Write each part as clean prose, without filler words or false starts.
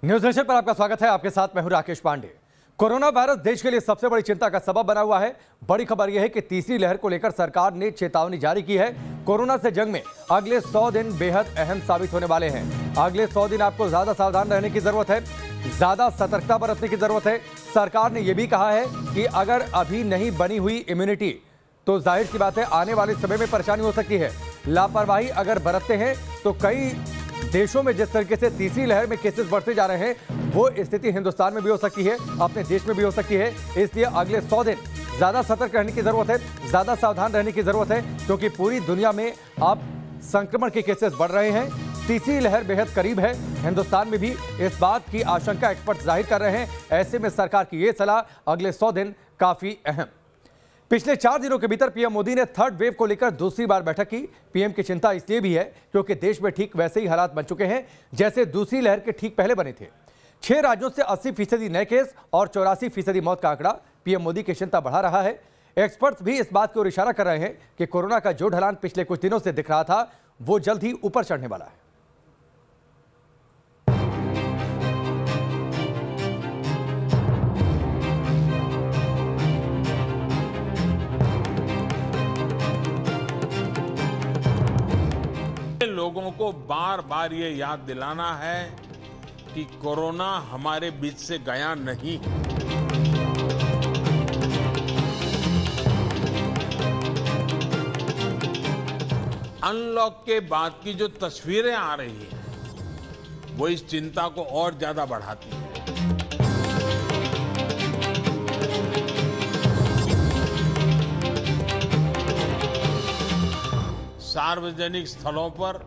News nation पर आपका स्वागत है। आपके साथ मैं हूं राकेश पांडे। कोरोना वायरस देश के लिए सबसे बड़ी चिंता का सबब बना हुआ है। बड़ी खबर यह है कि तीसरी लहर को लेकर सरकार ने चेतावनी जारी की है। कोरोना से जंग में अगले 100 दिन बेहद अहम साबित होने वाले हैं। अगले 100 दिन आपको ज्यादा सावधान रहने की जरूरत है, ज्यादा सतर्कता बरतने की जरूरत है। सरकार ने यह भी कहा है कि अगर अभी नहीं बनी हुई इम्यूनिटी तो जाहिर सी बात है आने वाले समय में परेशानी हो सकती है। लापरवाही अगर बरतते हैं तो कई देशों में जिस तरीके से तीसरी लहर में केसेस बढ़ते जा रहे हैं वो स्थिति हिंदुस्तान में भी हो सकती है, अपने देश में भी हो सकती है। इसलिए अगले 100 दिन ज्यादा सतर्क रहने की जरूरत है, ज्यादा सावधान रहने की जरूरत है, क्योंकि पूरी दुनिया में अब संक्रमण के केसेस बढ़ रहे हैं। तीसरी लहर बेहद करीब है। हिंदुस्तान में भी इस बात की आशंका एक्सपर्ट जाहिर कर रहे हैं। ऐसे में सरकार की यह सलाह, अगले 100 दिन काफी अहम। पिछले 4 दिनों के भीतर पीएम मोदी ने थर्ड वेव को लेकर दूसरी बार बैठक की। पीएम की चिंता इसलिए भी है क्योंकि देश में ठीक वैसे ही हालात बन चुके हैं जैसे दूसरी लहर के ठीक पहले बने थे। 6 राज्यों से 80% नए केस और 84% मौत का आंकड़ा पीएम मोदी की चिंता बढ़ा रहा है। एक्सपर्ट्स भी इस बात की ओर इशारा कर रहे हैं कि कोरोना का जो ढलान पिछले कुछ दिनों से दिख रहा था वो जल्द ही ऊपर चढ़ने वाला है। लोगों को बार बार ये याद दिलाना है कि कोरोना हमारे बीच से गया नहीं है। अनलॉक के बाद की जो तस्वीरें आ रही हैं वो इस चिंता को और ज्यादा बढ़ाती है। सार्वजनिक स्थलों पर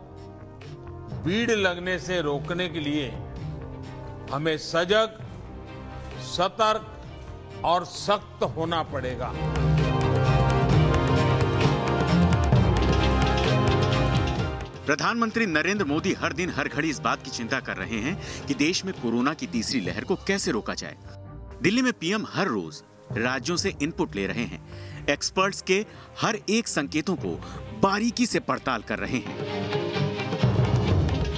भीड़ लगने से रोकने के लिए हमें सजग, सतर्क और सख्त होना पड़ेगा। प्रधानमंत्री नरेंद्र मोदी हर दिन हर घड़ी इस बात की चिंता कर रहे हैं कि देश में कोरोना की तीसरी लहर को कैसे रोका जाए। दिल्ली में पीएम हर रोज राज्यों से इनपुट ले रहे हैं। एक्सपर्ट्स के हर एक संकेतों को बारीकी से पड़ताल कर रहे हैं।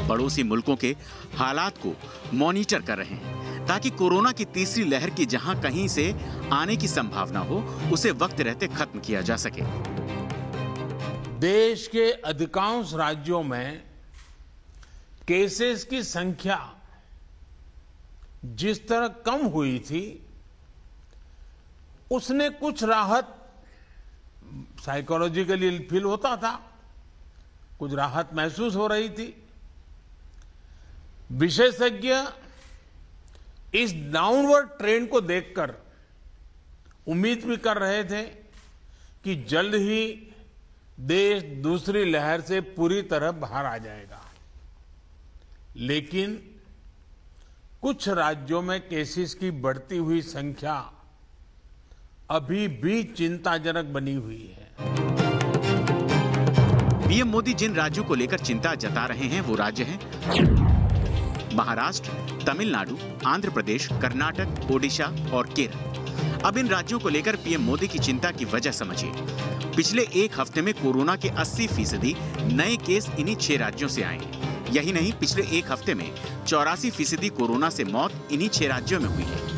पड़ोसी मुल्कों के हालात को मॉनिटर कर रहे हैं ताकि कोरोना की तीसरी लहर की जहां कहीं से आने की संभावना हो उसे वक्त रहते खत्म किया जा सके। देश के अधिकांश राज्यों में केसेस की संख्या जिस तरह कम हुई थी उसने कुछ राहत साइकोलॉजिकली फील होता था, कुछ राहत महसूस हो रही थी। विशेषज्ञ इस डाउनवर्ड ट्रेंड को देखकर उम्मीद भी कर रहे थे कि जल्द ही देश दूसरी लहर से पूरी तरह बाहर आ जाएगा। लेकिन कुछ राज्यों में केसेस की बढ़ती हुई संख्या अभी भी चिंताजनक बनी हुई है। पीएम मोदी जिन राज्यों को लेकर चिंता जता रहे हैं वो राज्य हैं महाराष्ट्र, तमिलनाडु, आंध्र प्रदेश, कर्नाटक, ओडिशा और केरल। अब इन राज्यों को लेकर पीएम मोदी की चिंता की वजह समझिए। पिछले एक हफ्ते में कोरोना के 80% नए केस इन्हीं 6 राज्यों से आए हैं। यही नहीं, पिछले एक हफ्ते में 84% कोरोना से मौत इन्हीं 6 राज्यों में हुई है।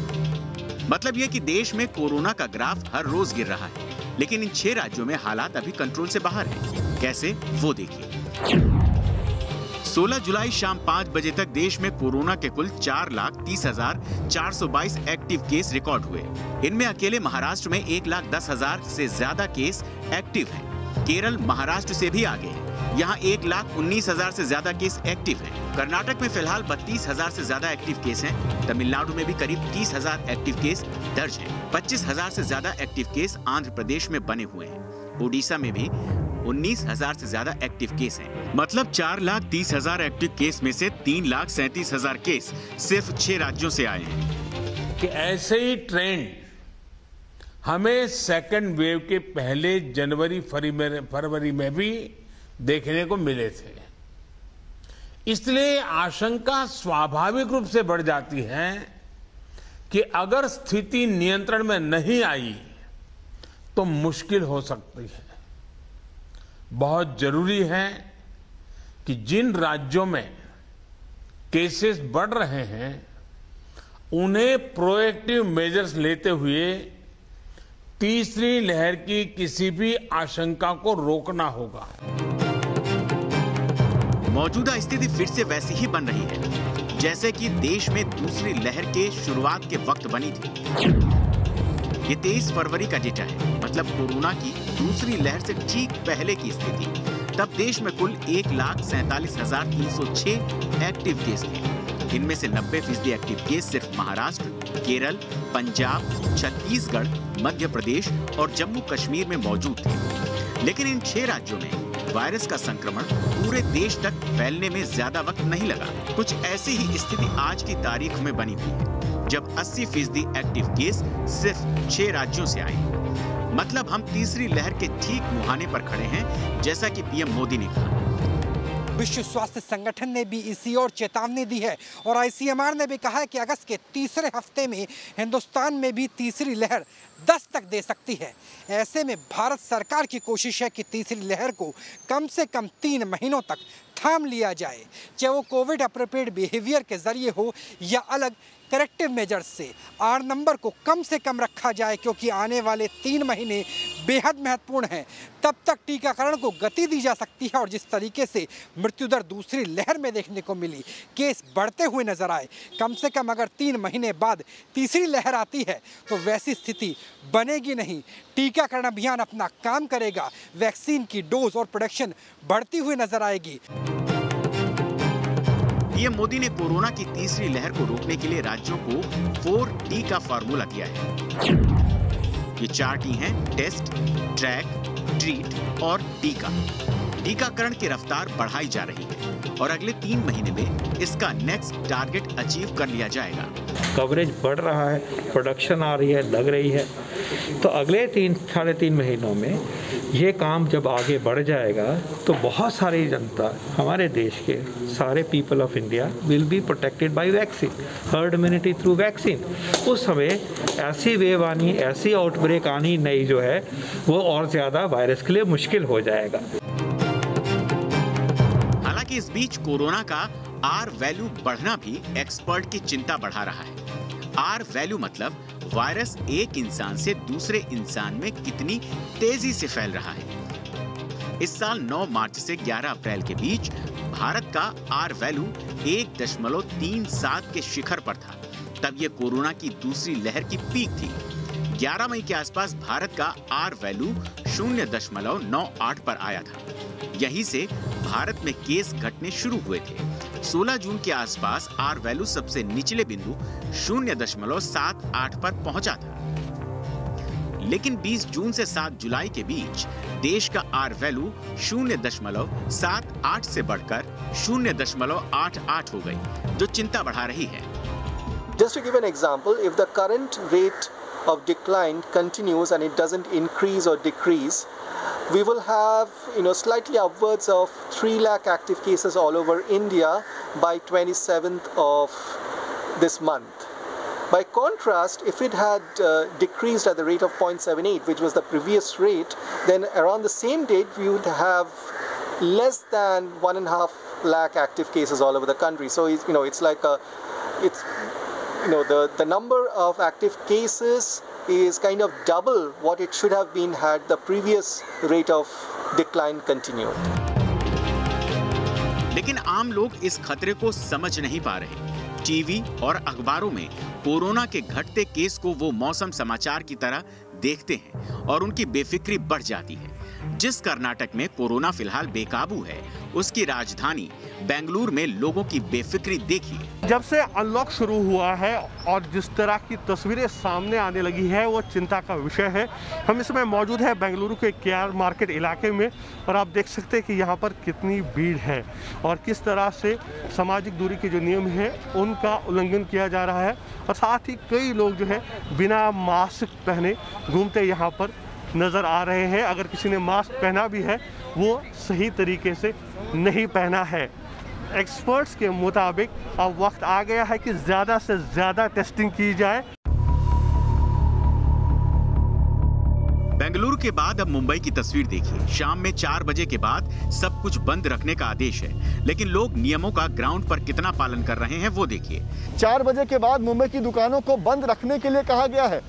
मतलब यह कि देश में कोरोना का ग्राफ हर रोज गिर रहा है, लेकिन इन 6 राज्यों में हालात अभी कंट्रोल से बाहर हैं। कैसे, वो देखिए। 16 जुलाई शाम 5 बजे तक देश में कोरोना के कुल 4,30,422 एक्टिव केस रिकॉर्ड हुए। इनमें अकेले महाराष्ट्र में 1,10,000 से ज्यादा केस एक्टिव हैं। केरल महाराष्ट्र से भी आगे है, यहाँ 1,19,000 से ज्यादा केस एक्टिव हैं। कर्नाटक में फिलहाल 32,000 से ज्यादा एक्टिव केस हैं। तमिलनाडु में भी करीब 30,000 एक्टिव केस दर्ज हैं। 25,000 से ज्यादा एक्टिव केस आंध्र प्रदेश में बने हुए हैं। ओडिशा में भी 19,000 से ज्यादा एक्टिव केस हैं। मतलब 4,30,000 एक्टिव केस में से 3,37,000 केस सिर्फ 6 राज्यों से आए हैं। कि ऐसे ही ट्रेंड हमें सेकेंड वेव के पहले जनवरी फरवरी में भी देखने को मिले थे। इसलिए आशंका स्वाभाविक रूप से बढ़ जाती है कि अगर स्थिति नियंत्रण में नहीं आई तो मुश्किल हो सकती है। बहुत जरूरी है कि जिन राज्यों में केसेस बढ़ रहे हैं उन्हें प्रोएक्टिव मेजर्स लेते हुए तीसरी लहर की किसी भी आशंका को रोकना होगा। मौजूदा स्थिति फिर से वैसी ही बन रही है जैसे कि देश में दूसरी लहर के शुरुआत के वक्त बनी थी। ये 23 फरवरी का डेटा है, मतलब कोरोना की दूसरी लहर से ठीक पहले की स्थिति। तब देश में कुल 1,47,306 एक्टिव केस थे। इनमें से 90% एक्टिव केस सिर्फ महाराष्ट्र, केरल, पंजाब, छत्तीसगढ़, मध्य प्रदेश और जम्मू कश्मीर में मौजूद थे। लेकिन इन 6 राज्यों में वायरस का संक्रमण पूरे देश तक फैलने में ज्यादा वक्त नहीं लगा। कुछ ऐसी ही स्थिति आज की तारीख में बनी हुई है, जब 80% एक्टिव केस सिर्फ 6 राज्यों से आए। मतलब हम तीसरी लहर के ठीक मुहाने पर खड़े हैं, जैसा कि पीएम मोदी ने कहा। विश्व स्वास्थ्य संगठन ने भी इसी ओर चेतावनी दी है और आईसीएमआर ने भी कहा है कि अगस्त के तीसरे हफ्ते में हिंदुस्तान में भी तीसरी लहर दस्तक दे सकती है। ऐसे में भारत सरकार की कोशिश है कि तीसरी लहर को कम से कम 3 महीनों तक थाम लिया जाए, चाहे वो कोविड अप्रोप्रिएट बिहेवियर के जरिए हो या अलग करेक्टिव मेजर्स से। R नंबर को कम से कम रखा जाए, क्योंकि आने वाले 3 महीने बेहद महत्वपूर्ण हैं। तब तक टीकाकरण को गति दी जा सकती है और जिस तरीके से मृत्यु दर दूसरी लहर में देखने को मिली, केस बढ़ते हुए नजर आए, कम से कम अगर 3 महीने बाद तीसरी लहर आती है तो वैसी स्थिति बनेगी नहीं। टीकाकरण अभियान अपना काम करेगा, वैक्सीन की डोज और प्रोडक्शन बढ़ती हुई नजर आएगी। पीएम मोदी ने कोरोना की तीसरी लहर को रोकने के लिए राज्यों को 4T का फॉर्मूला दिया है। ये 4T हैं: टेस्ट, ट्रैक, ट्रीट और टीका। टीकाकरण की रफ्तार बढ़ाई जा रही है और अगले 3 महीने में इसका नेक्स्ट टारगेट अचीव कर लिया जाएगा। कवरेज बढ़ रहा है, प्रोडक्शन आ रही है, लग रही है, तो अगले 3-3.5 महीनों में ये काम जब आगे बढ़ जाएगा तो बहुत सारी जनता, हमारे देश के सारे people of India will be protected by vaccine, herd immunity through vaccine. उस समय ऐसी वेव आनी, ऐसी आउटब्रेक आनी नई जो है वो और ज़्यादा वायरस के लिए मुश्किल हो जाएगा। हालांकि इस बीच कोरोना का R वैल्यू बढ़ना भी एक्सपर्ट की चिंता बढ़ा रहा है। R वैल्यू मतलब वायरस एक इंसान से दूसरे इंसान में कितनी तेजी से फैल रहा है। इस साल 9 मार्च से 11 अप्रैल के बीच भारत का R वैल्यू 1.37 के शिखर पर था। तब ये कोरोना की दूसरी लहर की पीक थी। 11 मई के आसपास भारत का R वैल्यू 0.98 पर आया था। यहीं से भारत में केस घटने शुरू हुए थे। 16 जून के आसपास R वैल्यू सबसे निचले बिंदु 0.78 पर पहुंचा था। लेकिन 20 जून से 7 जुलाई के बीच देश का R वैल्यू 0.78 से बढ़कर 0.88 हो गई, जो चिंता बढ़ा रही है। Just to give an example, if the current rate of decline continues and it doesn't increase or decrease, we will have slightly upwards of 3 lakh active cases all over India by 27th of this month. By contrast, if it had decreased at the rate of 0.78, which was the previous rate, then around the same date we would have less than 1.5 lakh active cases all over the country. So it's like the number of active cases is kind of double what it should have been had the previous rate of decline continued. लेकिन आम लोग इस खतरे को समझ नहीं पा रहे। टीवी और अखबारों में कोरोना के घटते केस को वो मौसम समाचार की तरह देखते हैं और उनकी बेफिक्री बढ़ जाती है। जिस कर्नाटक में कोरोना फिलहाल बेकाबू है, उसकी राजधानी बेंगलुरु में लोगों की बेफिक्री देखिए। जब से अनलॉक शुरू हुआ है और जिस तरह की तस्वीरें सामने आने लगी है, वो चिंता का विषय है। हम इस समय मौजूद है बेंगलुरु के KR मार्केट इलाके में और आप देख सकते हैं कि यहाँ पर कितनी भीड़ है और किस तरह से सामाजिक दूरी के जो नियम है उनका उल्लंघन किया जा रहा है और साथ ही कई लोग जो है बिना मास्क पहने घूमते यहाँ पर नज़र आ रहे हैं। अगर किसी ने मास्क पहना भी है वो सही तरीके से नहीं पहना है। एक्सपर्ट्स के मुताबिक अब वक्त आ गया है कि ज़्यादा से ज़्यादा टेस्टिंग की जाए। बेंगलुरु के बाद अब मुंबई की तस्वीर देखिए। शाम में 4 बजे के बाद सब कुछ बंद रखने का आदेश है, लेकिन लोग नियमों का ग्राउंड पर कितना पालन कर रहे हैं वो देखिए। 4 बजे के बाद मुंबई की दुकानों को बंद रखने के लिए कहा गया है।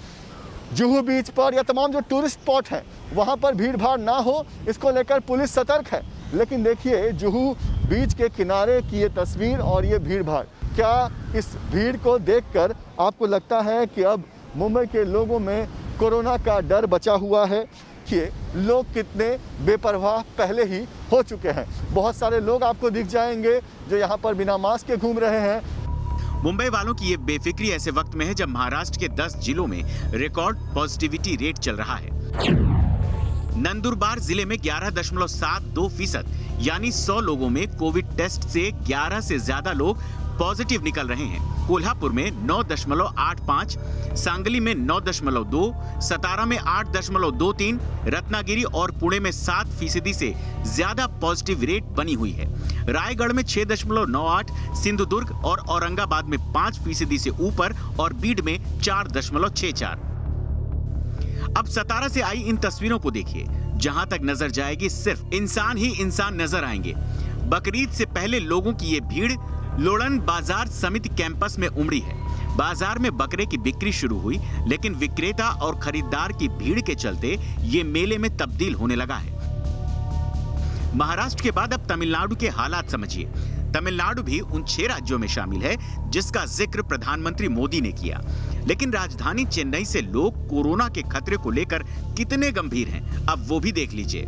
जुहू बीच पर या तमाम जो टूरिस्ट स्पॉट हैं वहां पर भीड़ भाड़ ना हो, इसको लेकर पुलिस सतर्क है। लेकिन देखिए जुहू बीच के किनारे की ये तस्वीर और ये भीड़ भाड़, क्या इस भीड़ को देखकर आपको लगता है कि अब मुंबई के लोगों में कोरोना का डर बचा हुआ है? कि लोग कितने बेपरवाह पहले ही हो चुके हैं। बहुत सारे लोग आपको दिख जाएंगे जो यहाँ पर बिना मास्क के घूम रहे हैं। मुंबई वालों की ये बेफिक्री ऐसे वक्त में है जब महाराष्ट्र के 10 जिलों में रिकॉर्ड पॉजिटिविटी रेट चल रहा है। नंदुरबार जिले में 11.72% यानी 100 लोगों में कोविड टेस्ट से 11 से ज्यादा लोग पॉजिटिव निकल रहे हैं। कोल्हापुर में 9.85, सांगली में 9.2, सतारा में 8.23, रत्नागिरी और पुणे में 7% से ज्यादा पॉजिटिव रेट बनी हुई है। रायगढ़ में 6.98, सिंधुदुर्ग और औरंगाबाद में 5% से ऊपर और बीड में 4.64। अब सतारा से आई इन तस्वीरों को देखिए। जहां तक नजर जाएगी सिर्फ इंसान ही इंसान नजर आएंगे। बकरीद से पहले लोगों की ये भीड़ लोड़न बाजार समिति कैंपस में उमड़ी है। बाजार में बकरे की बिक्री शुरू हुई, लेकिन विक्रेता और खरीदार की भीड़ के चलते ये मेले में तब्दील होने लगा है। महाराष्ट्र के बाद अब तमिलनाडु के हालात समझिए। तमिलनाडु भी उन 6 राज्यों में शामिल है जिसका जिक्र प्रधानमंत्री मोदी ने किया। लेकिन राजधानी चेन्नई से लोग कोरोना के खतरे को लेकर कितने गंभीर हैं, अब वो भी देख लीजिए।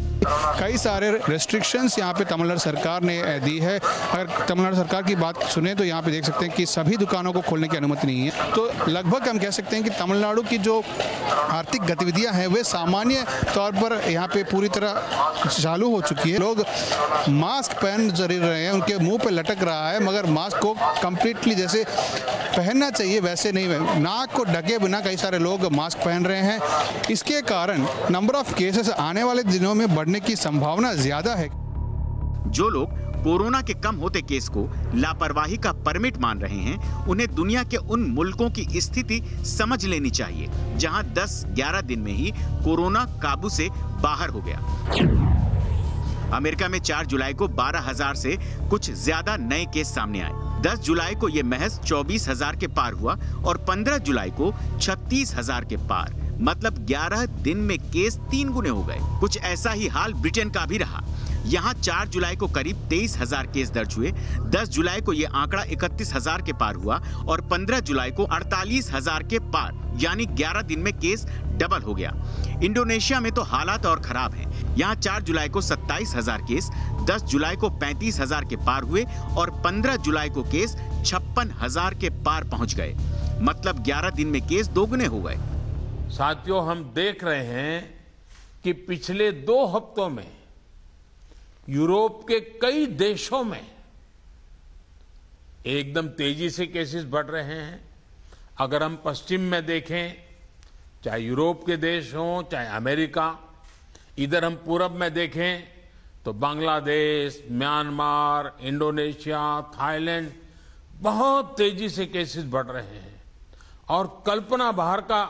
कई सारे रेस्ट्रिक्शंस यहाँ पे तमिलनाडु सरकार ने दी है। अगर तमिलनाडु सरकार की बात सुने तो यहाँ पे देख सकते हैं कि सभी दुकानों को खोलने की अनुमति नहीं है। तो लगभग हम कह सकते हैं कि तमिलनाडु की जो आर्थिक गतिविधियाँ हैं वे सामान्य तौर पर यहाँ पे पूरी तरह चालू हो चुकी है। लोग मास्क पहन जरूर रहे हैं, उनके मुँह पर लटक रहा है, मगर मास्क को कम्प्लीटली जैसे पहनना चाहिए वैसे नहीं है। नाक को ढके बिना कई सारे लोग मास्क पहन रहे हैं। इसके कारण नंबर ऑफ केसेस आने वाले दिनों में बढ़ने की संभावना ज्यादा है। जो लोग कोरोना के कम होते केस को लापरवाही का परमिट मान रहे हैं, उन्हें दुनिया के उन मुल्कों की स्थिति समझ लेनी चाहिए जहां 10-11 दिन में ही कोरोना काबू से बाहर हो गया। अमेरिका में 4 जुलाई को 12,000 से कुछ ज्यादा नए केस सामने आए। 10 जुलाई को यह महज 24,000 के पार हुआ और 15 जुलाई को 36,000 के पार। मतलब 11 दिन में केस 3 गुने हो गए। कुछ ऐसा ही हाल ब्रिटेन का भी रहा। यहाँ 4 जुलाई को करीब 23,000 केस दर्ज हुए। 10 जुलाई को यह आंकड़ा 31,000 के पार हुआ और 15 जुलाई को 48,000 के पार, यानी 11 दिन में केस डबल हो गया। इंडोनेशिया में तो हालात और खराब हैं। यहाँ 4 जुलाई को 27,000 केस, 10 जुलाई को 35,000 के पार हुए और 15 जुलाई को केस 56,000 के पार पहुंच गए। मतलब 11 दिन में केस 2 गुने हो गए। साथियों, हम देख रहे हैं कि पिछले 2 हफ्तों में यूरोप के कई देशों में एकदम तेजी से केसेस बढ़ रहे हैं। अगर हम पश्चिम में देखें, चाहे यूरोप के देश हों, चाहे अमेरिका, इधर हम पूरब में देखें तो बांग्लादेश, म्यांमार, इंडोनेशिया, थाईलैंड, बहुत तेजी से केसेस बढ़ रहे हैं। और कल्पना बाहर का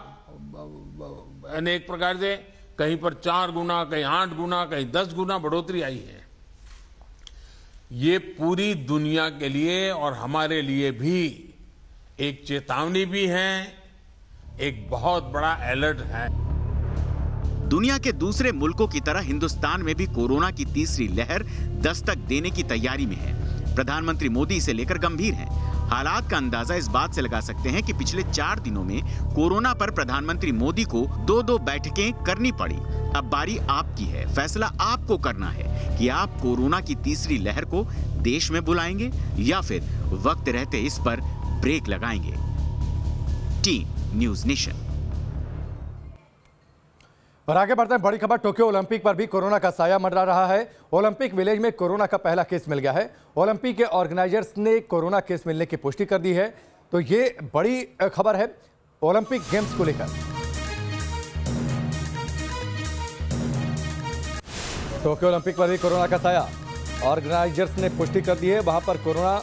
अनेक प्रकार से कहीं पर 4 गुना, कहीं 8 गुना, कहीं 10 गुना बढ़ोतरी आई है। ये पूरी दुनिया के लिए और हमारे लिए भी एक चेतावनी भी है, एक बहुत बड़ा अलर्ट है। दुनिया के दूसरे मुल्कों की तरह हिंदुस्तान में भी कोरोना की तीसरी लहर दस्तक देने की तैयारी में है। प्रधानमंत्री मोदी इसे लेकर गंभीर हैं। हालात का अंदाजा इस बात से लगा सकते हैं कि पिछले 4 दिनों में कोरोना पर प्रधानमंत्री मोदी को 2-2 बैठकें करनी पड़ी। अब बारी आपकी है, फैसला आपको करना है कि आप कोरोना की तीसरी लहर को देश में बुलाएंगे या फिर वक्त रहते इस पर ब्रेक लगाएंगे। Team news nation. और आगे बढ़ते हैं, बड़ी खबर टोक्यो ओलंपिक पर भी कोरोना का साया मंडरा रहा है। ओलंपिक विलेज में कोरोना का पहला केस मिल गया है। ओलंपिक के ऑर्गेनाइजर्स ने कोरोना केस मिलने की पुष्टि कर दी है। तो ये बड़ी खबर है ओलंपिक गेम्स को लेकर। टोक्यो ओलंपिक पर भी कोरोना का साया, ऑर्गेनाइजर्स ने पुष्टि कर दी है। वहां पर कोरोना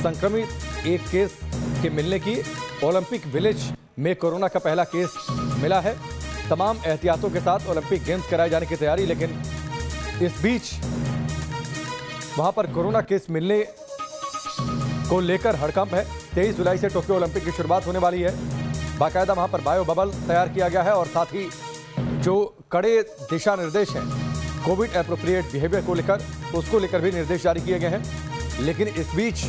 संक्रमित एक केस के मिलने की, ओलंपिक विलेज में कोरोना का पहला केस मिला है। तमाम एहतियातों के साथ ओलंपिक गेम्स कराए जाने की तैयारी। लेकिन इस बीच वहां पर कोरोना केस मिलने को लेकर हड़कंप है। 23 जुलाई से टोक्यो ओलंपिक की शुरुआत होने वाली है। बाकायदा वहां पर बायो बबल तैयार किया गया है और साथ ही जो कड़े दिशा निर्देश हैं कोविड एप्रोप्रिएट बिहेवियर को लेकर, उसको लेकर भी निर्देश जारी किए गए हैं। लेकिन इस बीच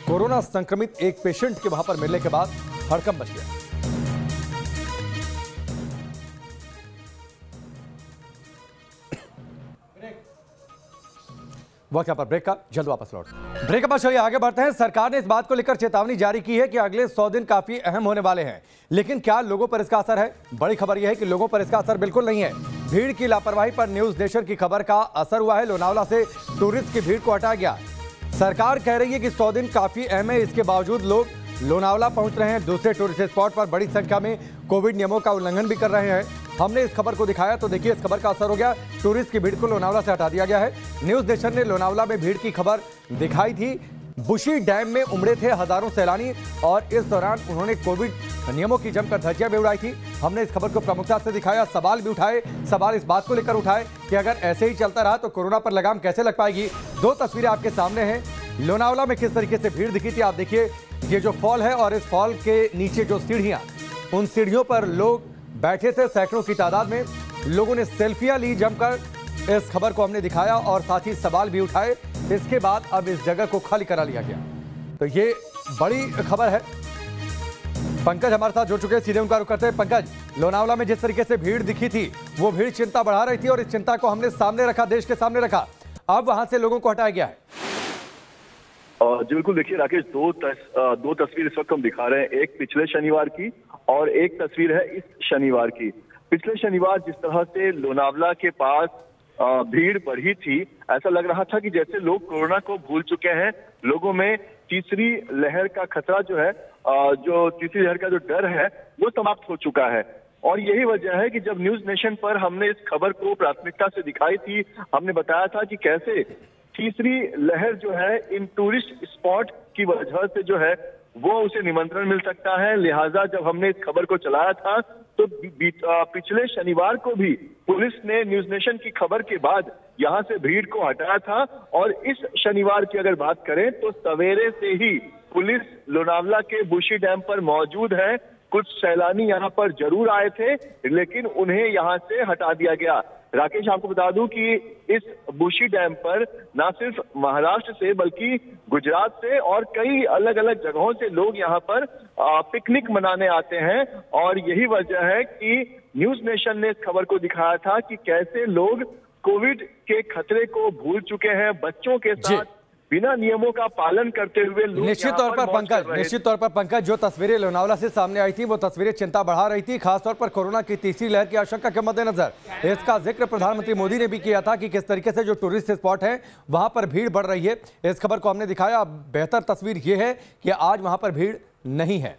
कोरोना संक्रमित एक पेशेंट के वहां पर मिलने के बाद हड़कंप मच गया। वक्त यहाँ पर ब्रेक का, जल्द वापस लौट। ब्रेक के बाद चलिए आगे बढ़ते हैं। सरकार ने इस बात को लेकर चेतावनी जारी की है कि अगले 100 दिन काफी अहम होने वाले हैं, लेकिन क्या लोगों पर इसका असर है? बड़ी खबर यह है कि लोगों पर इसका असर बिल्कुल नहीं है। भीड़ की लापरवाही पर न्यूज नेशन की खबर का असर हुआ है। लोनावला से टूरिस्ट की भीड़ को हटाया गया। सरकार कह रही है कि 100 दिन काफी अहम है, इसके बावजूद लोग लोनावला पहुंच रहे हैं। दूसरे टूरिस्ट स्पॉट पर बड़ी संख्या में कोविड नियमों का उल्लंघन भी कर रहे हैं। हमने इस खबर को दिखाया तो देखिए इस खबर का असर हो गया। टूरिस्ट की भीड़ को लोनावला से हटा दिया गया है। न्यूज नेशन ने लोनावला में भीड़ की खबर दिखाई थी। बुशी डैम में उमड़े थे हजारों सैलानी और इस दौरान उन्होंने कोविड नियमों की जमकर धज्जियां भी उड़ाई थी। हमने इस खबर को प्रमुखता से दिखाया, सवाल भी उठाए। सवाल इस बात को लेकर उठाए कि अगर ऐसे ही चलता रहा तो कोरोना पर लगाम कैसे लग पाएगी। दो तस्वीरें आपके सामने हैं। लोनावला में किस तरीके से भीड़ दिखी थी आप देखिए। ये जो फॉल है और इस फॉल के नीचे जो सीढ़ियां, उन सीढ़ियों पर लोग बैठे थे सैकड़ों की तादाद में। लोगों ने सेल्फियां ली जमकर। इस खबर को हमने दिखाया और साथ ही सवाल भी उठाए। इसके बाद अब इस जगह को खाली करा लिया गया। तो ये बड़ी खबर है। पंकज हमारे साथ जुड़ चुके हैं, सीधे उनका रुख करते हैं। पंकज, लोनावला में जिस तरीके से भीड़ दिखी थी वो भीड़ चिंता बढ़ा रही थी और इस चिंता को हमने सामने रखा, देश के सामने रखा। अब वहां से लोगों को हटाया गया है। जी बिल्कुल, देखिए राकेश, दो तस्वीर इस वक्त हम दिखा रहे हैं। एक पिछले शनिवार की और एक तस्वीर है इस शनिवार की। पिछले शनिवार जिस तरह से लोनावला के पास भीड़ बढ़ी थी, ऐसा लग रहा था कि जैसे लोग कोरोना को भूल चुके हैं। लोगों में तीसरी लहर का खतरा जो है, जो तीसरी लहर का जो डर है वो समाप्त हो चुका है। और यही वजह है कि जब न्यूज नेशन पर हमने इस खबर को प्राथमिकता से दिखाई थी, हमने बताया था कि कैसे तीसरी लहर जो है इन टूरिस्ट स्पॉट की वजह से जो है वो उसे निमंत्रण मिल सकता है। लिहाजा जब हमने इस खबर को चलाया था तो पिछले शनिवार को भी पुलिस ने न्यूज नेशन की खबर के बाद यहां से भीड़ को हटाया था। और इस शनिवार की अगर बात करें तो सवेरे से ही पुलिस लोनावला के बुशी डैम पर मौजूद है। कुछ सैलानी यहां पर जरूर आए थे लेकिन उन्हें यहां से हटा दिया गया। राकेश, आपको बता दूं कि इस बुशी डैम पर न सिर्फ महाराष्ट्र से बल्कि गुजरात से और कई अलग अलग जगहों से लोग यहां पर पिकनिक मनाने आते हैं। और यही वजह है कि न्यूज नेशन ने इस खबर को दिखाया था कि कैसे लोग कोविड के खतरे को भूल चुके हैं। बच्चों के साथ बिना नियमों का पालन करते हुए लोग निश्चित तौर पर पंकज, जो तस्वीरें लोनावला से सामने आई थी वो तस्वीरें चिंता बढ़ा रही थी, खासतौर पर कोरोना की तीसरी लहर की आशंका के मद्देनजर। इसका जिक्र प्रधानमंत्री मोदी ने भी किया था कि किस तरीके से जो टूरिस्ट स्पॉट है वहां पर भीड़ बढ़ रही है। इस खबर को हमने दिखाया। बेहतर तस्वीर ये है कि आज वहां पर भीड़ नहीं है।